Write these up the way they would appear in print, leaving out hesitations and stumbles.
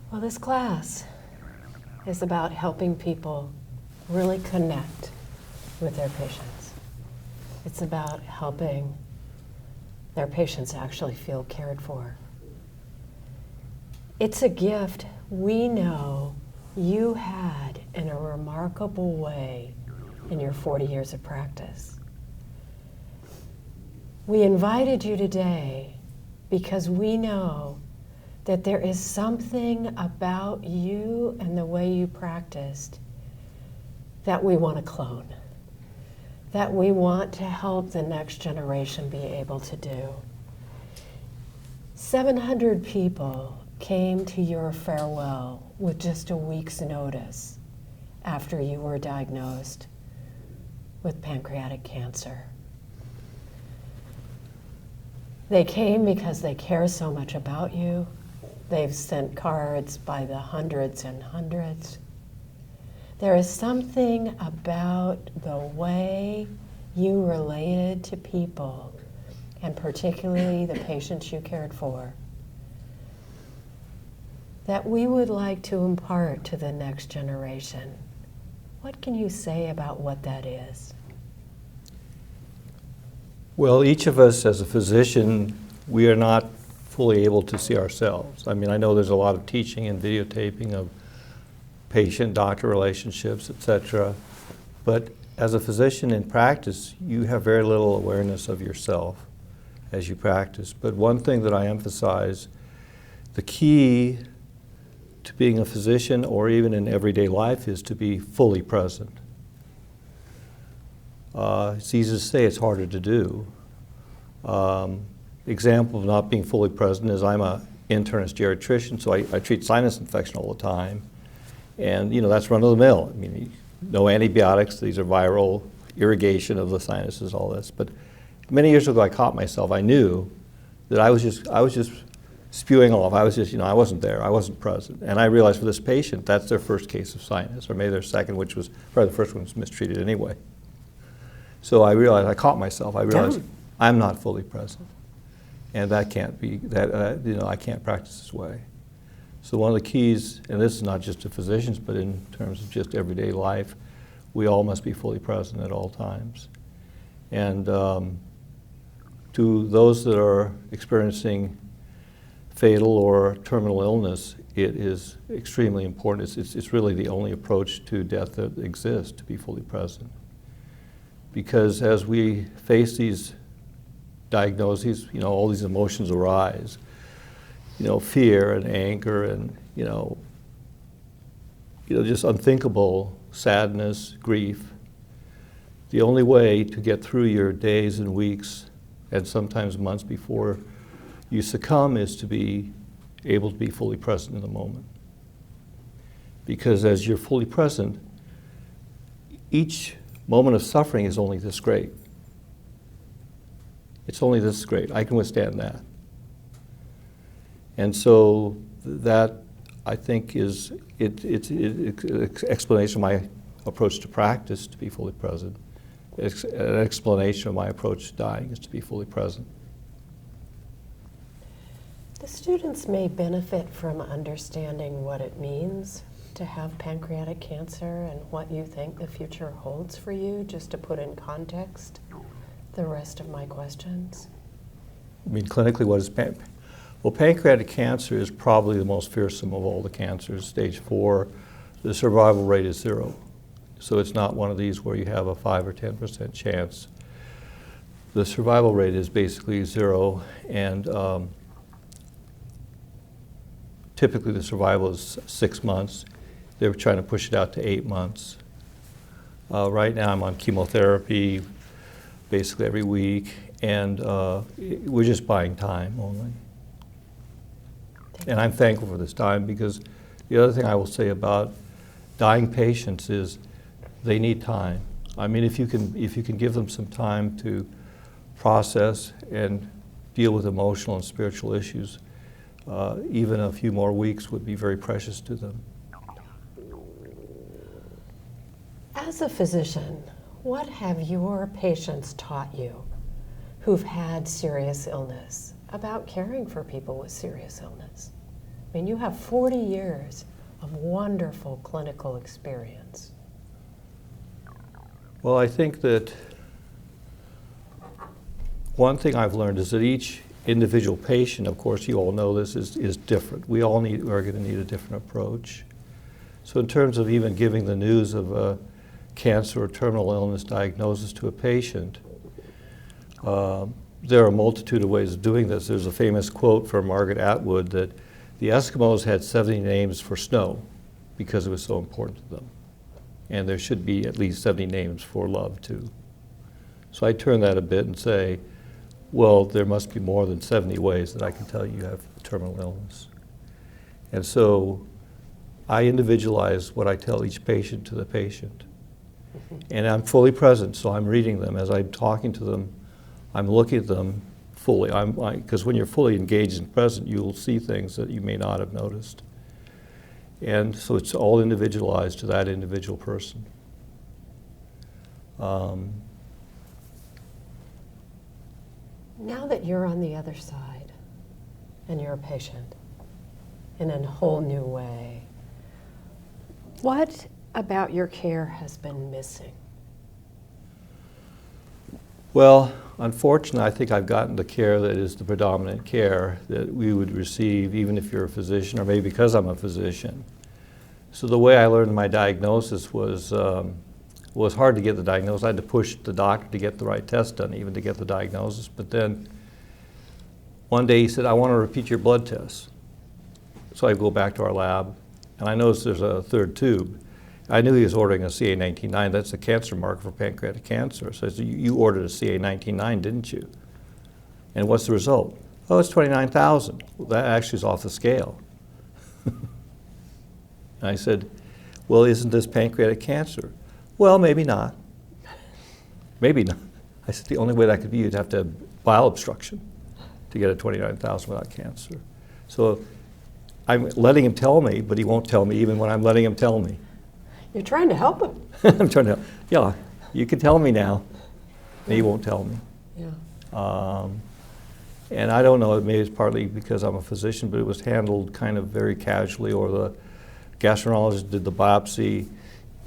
Well, this class is about helping people really connect with their patients. It's about helping their patients actually feel cared for. It's a gift we know you had in a remarkable way in your 40 years of practice. We invited you today because we know that there is something about you and the way you practiced that we want to clone, that we want to help the next generation be able to do. 700 people came to your farewell with just a week's notice after you were diagnosed with pancreatic cancer. They came because they care so much about you. They've sent cards by the hundreds and hundreds. There is something about the way you related to people, and particularly the patients you cared for, that we would like to impart to the next generation. What can you say about what that is? Well, each of us as a physician, we are not fully able to see ourselves. I mean, I know there's a lot of teaching and videotaping of patient-doctor relationships, etc. But as a physician in practice, you have very little awareness of yourself as you practice. But one thing that I emphasize, the key to being a physician or even in everyday life is to be fully present. It's easy to say, it's harder to do. Example of not being fully present is I'm an internist geriatrician, so I treat sinus infection all the time. And that's run of the mill. I mean, no antibiotics, these are viral, irrigation of the sinuses, all this. But many years ago I caught myself, I knew that I was just spewing off. I was just, I wasn't there, I wasn't present. And I realized for this patient, that's their first case of sinus, or maybe their second, which was, probably the first one was mistreated anyway. So I realized, I caught myself, I realized I'm not fully present. And that can't be, I can't practice this way. So one of the keys, and this is not just to physicians, but in terms of just everyday life, we all must be fully present at all times. And to those that are experiencing fatal or terminal illness, it is extremely important. It's really the only approach to death that exists, to be fully present. Because as we face these diagnoses, all these emotions arise, fear and anger and, just unthinkable sadness, grief. The only way to get through your days and weeks and sometimes months before you succumb is to be able to be fully present in the moment. Because as you're fully present, each moment of suffering is only this great. It's only this great. I can withstand that. And so that, I think, is it's an explanation of my approach to practice, to be fully present. It's an explanation of my approach to dying is to be fully present. The students may benefit from understanding what it means to have pancreatic cancer and what you think the future holds for you, just to put in context the rest of my questions. I mean, clinically, what is well, pancreatic cancer is probably the most fearsome of all the cancers, stage 4. The survival rate is 0. So it's not one of these where you have a 5 or 10% chance. The survival rate is basically 0, and typically the survival is 6 months. They're trying to push it out to 8 months. Right now I'm on chemotherapy basically every week, and we're just buying time only. And I'm thankful for this time, because the other thing I will say about dying patients is they need time. I mean, if you can give them some time to process and deal with emotional and spiritual issues, even a few more weeks would be very precious to them. As a physician, what have your patients taught you who've had serious illness about caring for people with serious illness? I mean, you have 40 years of wonderful clinical experience. Well, I think that one thing I've learned is that each individual patient, of course you all know this, is different. We all are going to need a different approach. So in terms of even giving the news of a cancer or terminal illness diagnosis to a patient, there are a multitude of ways of doing this. There's a famous quote from Margaret Atwood that the Eskimos had 70 names for snow because it was so important to them. And there should be at least 70 names for love too. So I turn that a bit and say, well, there must be more than 70 ways that I can tell you have terminal illness. And so I individualize what I tell each patient to the patient. And I'm fully present, so I'm reading them. As I'm talking to them, I'm looking at them fully. Because when you're fully engaged and present, you'll see things that you may not have noticed. And so it's all individualized to that individual person. Now that you're on the other side and you're a patient in a whole new way, what about your care has been missing? Well, unfortunately, I think I've gotten the care that is the predominant care that we would receive even if you're a physician, or maybe because I'm a physician. So the way I learned my diagnosis was hard to get the diagnosis. I had to push the doctor to get the right test done, even to get the diagnosis. But then one day he said, I want to repeat your blood test. So I go back to our lab, and I noticed there's a third tube. I knew he was ordering a CA19-9. That's a cancer marker for pancreatic cancer. So I said, you ordered a CA19-9, didn't you? And what's the result? Oh, it's 29,000. Well, that actually is off the scale. And I said, well, isn't this pancreatic cancer? Well, maybe not. Maybe not. I said, the only way that could be, you'd have to have bile obstruction to get a 29,000 without cancer. So I'm letting him tell me, but he won't tell me even when I'm letting him tell me. You're trying to help him. I'm trying to help. Yeah, you can tell me now. And he won't tell me. Yeah. And I don't know, maybe it's partly because I'm a physician, but it was handled kind of very casually, or the gastroenterologist did the biopsy.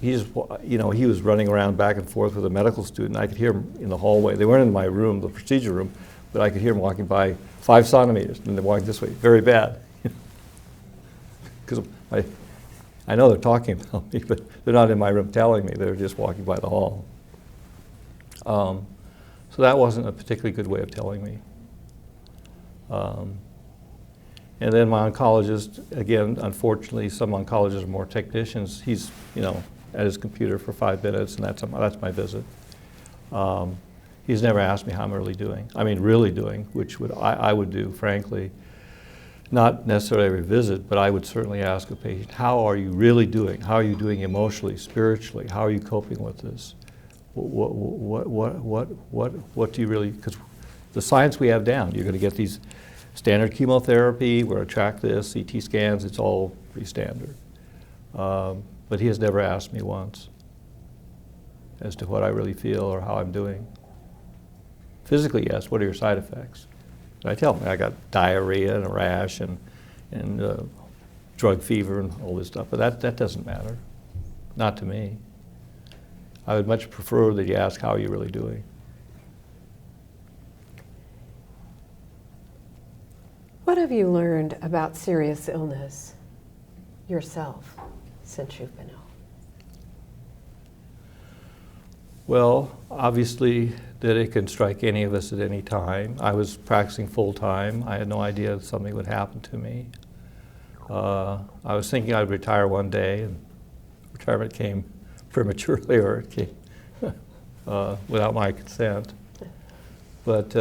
He just, he was running around back and forth with a medical student. I could hear him in the hallway. They weren't in my room, the procedure room, but I could hear him walking by 5 centimeters, and they're walking this way, very bad. Because I know they're talking about me, but they're not in my room telling me. They're just walking by the hall. So that wasn't a particularly good way of telling me. And then my oncologist, again, unfortunately, some oncologists are more technicians. He's, at his computer for 5 minutes, and that's my visit. He's never asked me how I'm really doing. I mean, really doing, which I would do, frankly. Not necessarily every visit, but I would certainly ask a patient, how are you really doing? How are you doing emotionally, spiritually? How are you coping with this? What do you really, because the science we have down, you're going to get these standard chemotherapy, we're going to track this, CT scans, it's all pretty standard. But he has never asked me once as to what I really feel or how I'm doing. Physically, yes, what are your side effects? And I tell him I got diarrhea and a rash and drug fever and all this stuff, but that doesn't matter, not to me. I would much prefer that you ask, how are you really doing? What have you learned about serious illness yourself since you've been ill? Well, obviously that it can strike any of us at any time. I was practicing full time. I had no idea that something would happen to me. I was thinking I'd retire one day, and retirement came prematurely, or it came without my consent. But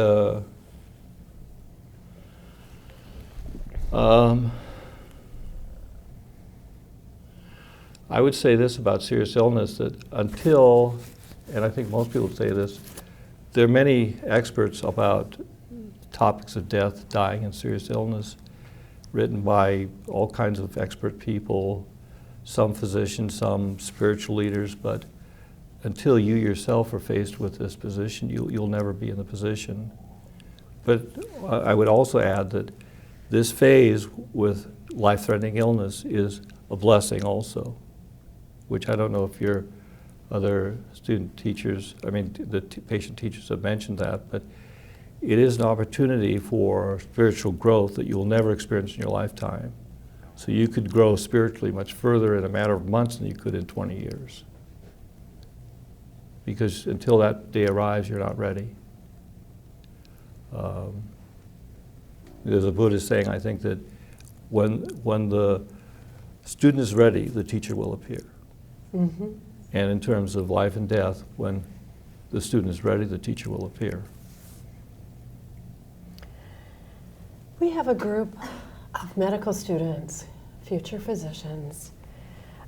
I would say this about serious illness, that until, and I think most people would say this, there are many experts about topics of death, dying, and serious illness, written by all kinds of expert people, some physicians, some spiritual leaders, but until you yourself are faced with this position, you'll never be in the position. But I would also add that this phase with life-threatening illness is a blessing also, which I don't know if your other student teachers, I mean, the patient teachers have mentioned that, but it is an opportunity for spiritual growth that you will never experience in your lifetime. So you could grow spiritually much further in a matter of months than you could in 20 years. Because until that day arrives, you're not ready. There's a Buddhist saying, I think, that when the student is ready, the teacher will appear. Mm-hmm. And in terms of life and death, when the student is ready, the teacher will appear. We have a group of medical students, future physicians.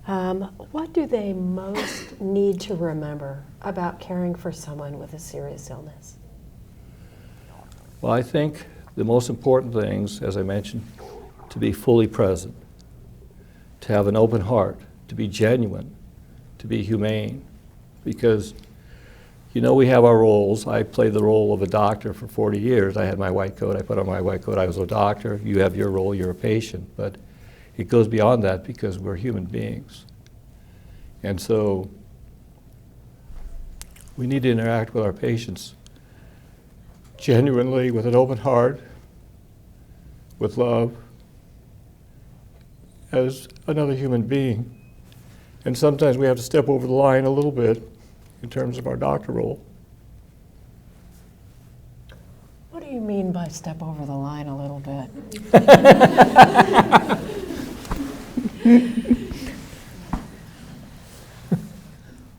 What do they most need to remember about caring for someone with a serious illness? Well, I think the most important things, as I mentioned, to be fully present, to have an open heart, to be genuine, to be humane. Because, you know, we have our roles. I played the role of a doctor for 40 years. I had my white coat, I put on my white coat, I was a doctor. You have your role, you're a patient. But it goes beyond that because we're human beings. And so we need to interact with our patients genuinely, with an open heart, with love, as another human being. And sometimes we have to step over the line a little bit in terms of our doctor role. What do you mean by step over the line a little bit?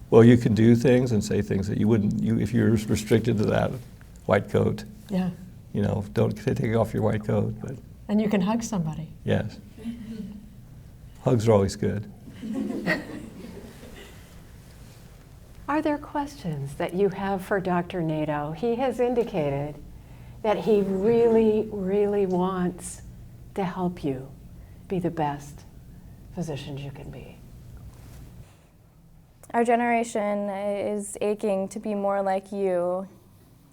Well, you can do things and say things that you wouldn't, if you're restricted to that white coat. Yeah. You know, don't take off your white coat, but And you can hug somebody. yes. Hugs are always good. Are there questions that you have for Dr. Naito? He has indicated that he really, really wants to help you be the best physicians you can be. Our generation is aching to be more like you.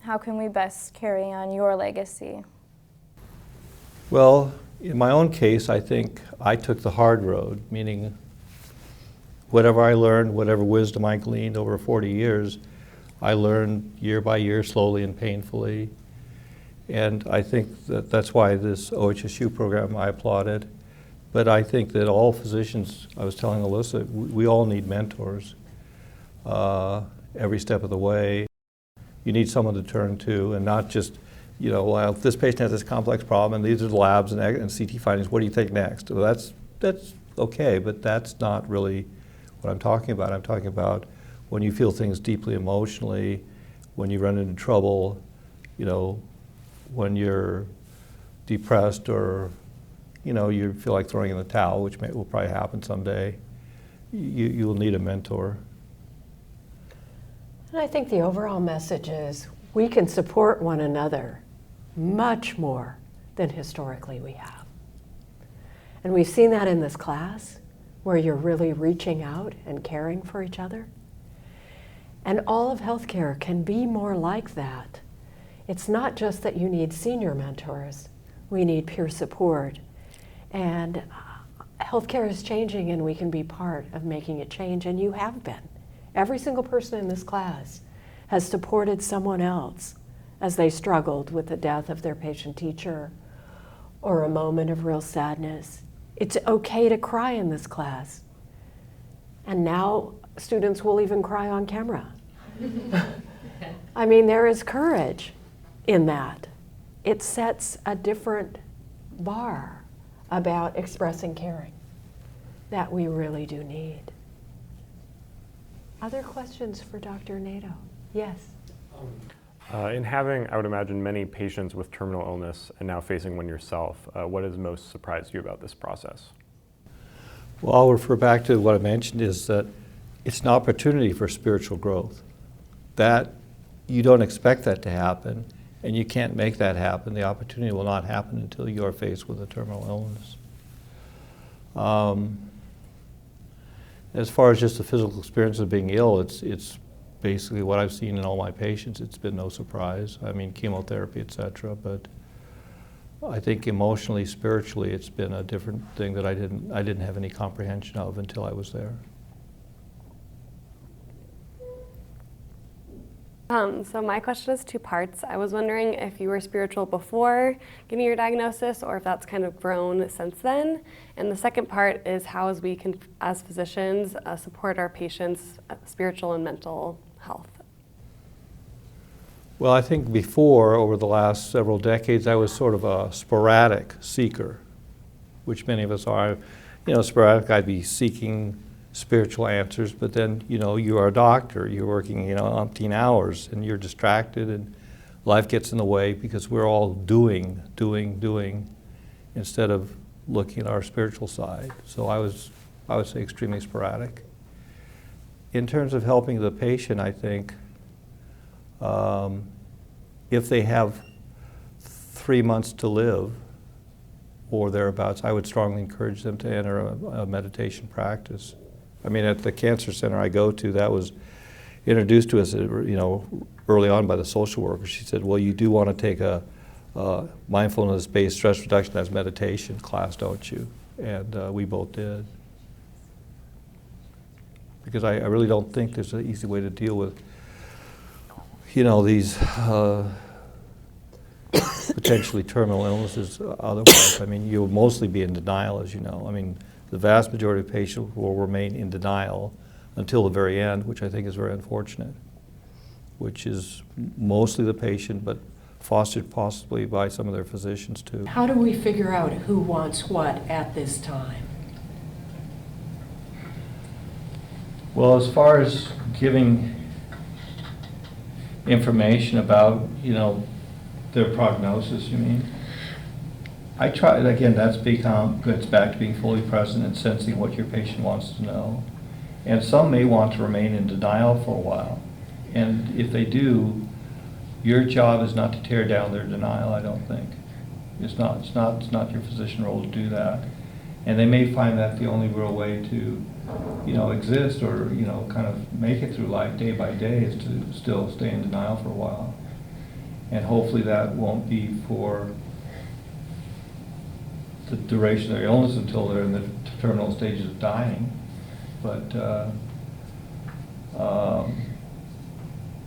How can we best carry on your legacy? Well, in my own case, I think I took the hard road, meaning whatever I learned, whatever wisdom I gleaned over 40 years, I learned year by year, slowly and painfully. And I think that that's why this OHSU program I applauded. But I think that all physicians, I was telling Alyssa, we all need mentors every step of the way. You need someone to turn to, and not just, you know, well, if this patient has this complex problem and these are the labs and CT findings, what do you think next? Well, that's okay, but that's not really what I'm talking about. I'm talking about when you feel things deeply emotionally, when you run into trouble, you know, when you're depressed or, you know, you feel like throwing in the towel, which will probably happen someday, you will need a mentor. And I think the overall message is we can support one another much more than historically we have. And we've seen that in this class, where you're really reaching out and caring for each other. And all of healthcare can be more like that. It's not just that you need senior mentors, we need peer support. And healthcare is changing, and we can be part of making it change, and you have been. Every single person in this class has supported someone else as they struggled with the death of their patient teacher or a moment of real sadness. It's okay to cry in this class. And now students will even cry on camera. I mean, there is courage in that. It sets a different bar about expressing caring that we really do need. Other questions for Dr. Naito? Yes. In having, I would imagine, many patients with terminal illness and now facing one yourself, what has most surprised you about this process? Well, I'll refer back to what I mentioned, is that it's an opportunity for spiritual growth. That you don't expect that to happen, and you can't make that happen. The opportunity will not happen until you are faced with a terminal illness. As far as just the physical experience of being ill, it's basically what I've seen in all my patients. It's been no surprise. I mean, chemotherapy, et cetera, but I think emotionally, spiritually, it's been a different thing that I didn't have any comprehension of until I was there. So my question is two parts. I was wondering if you were spiritual before getting your diagnosis or if that's kind of grown since then. And the second part is how as we can, as physicians, support our patients' spiritual and mental health. Well, I think before, over the last several decades, I was sort of a sporadic seeker, which many of us are. You know, sporadic, I'd be seeking spiritual answers, but then, you know, you are a doctor, you're working, you know, umpteen hours, and you're distracted, and life gets in the way because we're all doing, instead of looking at our spiritual side. So I would say extremely sporadic. In terms of helping the patient, I think, if they have 3 months to live, or thereabouts, I would strongly encourage them to enter a meditation practice. I mean, at the cancer center I go to, that was introduced to us, you know, early on by the social worker. She said, well, you do want to take a mindfulness-based stress reduction as meditation class, don't you? And we both did. Because I really don't think there's an easy way to deal with, you know, these potentially terminal illnesses otherwise. I mean, you'll mostly be in denial, as you know. I mean, the vast majority of patients will remain in denial until the very end, which I think is very unfortunate, which is mostly the patient, but fostered possibly by some of their physicians too. How do we figure out who wants what at this time? Well, as far as giving information about, you know, their prognosis, you mean? I try, again, gets back to being fully present and sensing what your patient wants to know. And some may want to remain in denial for a while. And if they do, your job is not to tear down their denial, I don't think. It's not your physician role to do that. And they may find that the only real way to, you know, exist or, you know, kind of make it through life day by day is to still stay in denial for a while. And hopefully that won't be for the duration of their illness until they're in the terminal stages of dying. But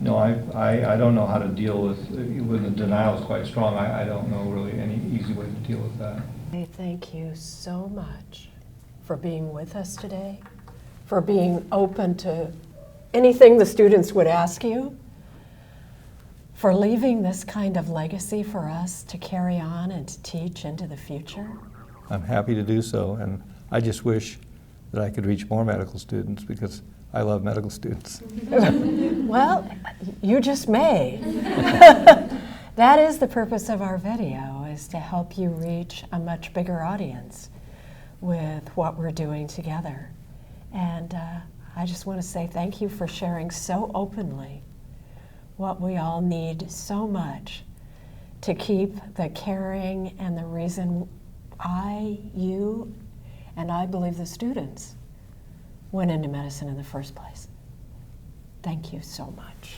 no, I don't know how to deal with, when the denial is quite strong, I don't know really any easy way to deal with that. I thank you so much for being with us today, for being open to anything the students would ask you, for leaving this kind of legacy for us to carry on and to teach into the future. I'm happy to do so, and I just wish that I could reach more medical students because I love medical students. Well, you just may. That is the purpose of our video, is to help you reach a much bigger audience with what we're doing together. And I just want to say thank you for sharing so openly what we all need so much to keep the caring and the reason you, and I believe the students went into medicine in the first place. Thank you so much.